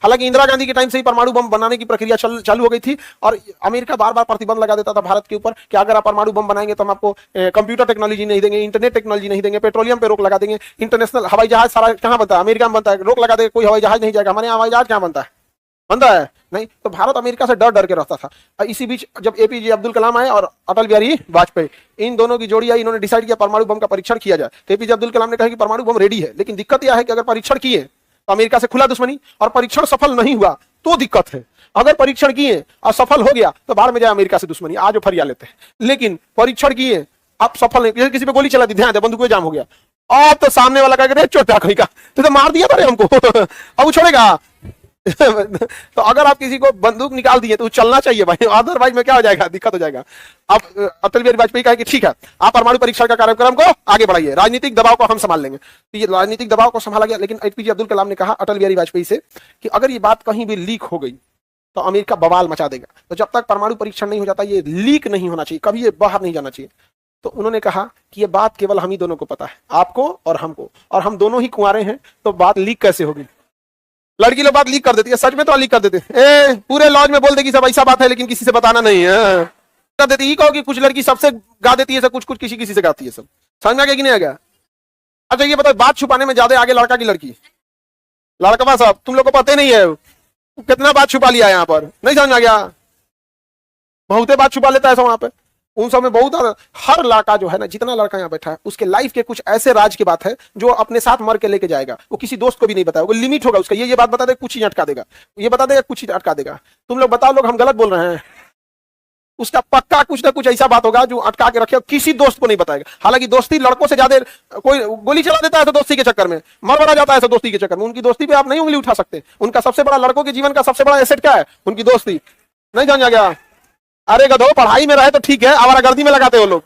हालांकि इंदिरा गांधी के टाइम से ही परमाणु बम बनाने की प्रक्रिया चालू हो गई थी और अमेरिका बार बार प्रतिबंध लगा देता था भारत के ऊपर कि अगर आप परमाणु बम बनाएंगे तो हम आपको कंप्यूटर टेक्नोलॉजी नहीं देंगे, इंटरनेट टेक्नोलॉजी नहीं देंगे, पेट्रोलियम पे रोक लगा देंगे, इंटरनेशनल हवाई जहाज सारा कहां बनता है, अमेरिका में बनता है, रोक लगा देंगे, कोई हवाई जहाज नहीं जाएगा। हमारे यहाँ हवाई जहाज क्या बनता है नहीं। तो भारत अमेरिका से डर डर के रहता था। इसी बीच जब एपीजे अब्दुल कलाम आए और अटल बिहारी वाजपेयी, इन दोनों की जोड़ी आई, इन्होंने डिसाइड किया परमाणु बम का परीक्षण किया जाए। तो एपीजे अब्दुल कलाम ने कहा कि परमाणु बम रेडी है, लेकिन दिक्कत यह है कि अगर परीक्षण किए तो अमेरिका से खुला दुश्मनी, और परीक्षण सफल नहीं हुआ तो दिक्कत है। अगर परीक्षण किए और सफल हो गया तो बाहर में जाए अमेरिका से दुश्मनी, आज फरिया लेते हैं। लेकिन परीक्षण किए अब सफल नहीं, किसी पे गोली चला दी, ध्यान दे, बंदूक जाम हो गया, अब तो सामने वाला कह चोटा कहीं का तो मार दिया था हमको अब वो छोड़ेगा तो अगर आप किसी को बंदूक निकाल दिए तो चलना चाहिए भाई, अदरवाइज में क्या हो जाएगा, दिक्कत हो जाएगा। अब अटल बिहारी वाजपेयी कहा कि ठीक है, आप परमाणु परीक्षण का कार्यक्रम को आगे बढ़ाइए, राजनीतिक दबाव को हम संभाल लेंगे। तो ये राजनीतिक दबाव को संभाला गया। लेकिन एपीजे अब्दुल कलाम ने कहा अटल बिहारी वाजपेयी से कि अगर ये बात कहीं भी लीक हो गई तो अमेरिका बवाल मचा देगा। तो जब तक परमाणु परीक्षण नहीं हो जाता, ये लीक नहीं होना चाहिए, कभी ये बाहर नहीं जाना चाहिए। तो उन्होंने कहा कि ये बात केवल हम ही दोनों को पता है, आपको और हमको, और हम दोनों ही कुंवारे हैं, तो बात लीक कैसे होगी। लड़की लोग बात लीक कर देती है, सच में तो लीक कर देते हैं, पूरे लॉज में बोल देगी सब ऐसा बात है लेकिन किसी से बताना नहीं है, कर देती। कहो कि कुछ लड़की सबसे गा देती है, सब कुछ कुछ किसी से गाती है, सब समझ में आ गया कि नहीं आ गया। अच्छा ये बताओ, बात छुपाने में ज्यादा आगे लड़का की लड़की? लड़का साहब तुम लोग को पता ही नहीं है कितना बात छुपा लिया यहाँ पर, नहीं समझ में आ गया। बहुते बात छुपा लेता है सब वहां पे, उन सब में बहुत। हर लड़का जो है ना, जितना लड़का यहाँ बैठा है, उसके लाइफ के कुछ ऐसे राज की बात है जो अपने साथ मर के लेके जाएगा, वो किसी दोस्त को भी नहीं बताएगा, वो लिमिट होगा उसका, ये बात बता देगा, कुछ ही अटका देगा, ये बता देगा, कुछ ही अटका देगा। तुम लोग बताओ, लोग हम गलत बोल रहे हैं? उसका पक्का कुछ ना कुछ ऐसा बात होगा जो अटका के रखे, किसी दोस्त को नहीं बताएगा। हालांकि दोस्ती लड़कों से ज्यादा, कोई गोली चला देता है तो दोस्ती के चक्कर में, मर मरा जाता है तो दोस्ती के चक्कर में, उनकी दोस्ती पे आप नहीं उंगली उठा सकते। उनका सबसे बड़ा, लड़कों के जीवन का सबसे बड़ा एसेट क्या है? उनकी दोस्ती। नहीं समझा गया? अरे गधो, पढ़ाई में रहे तो ठीक है, आवारागर्दी में लगाते हो लोग।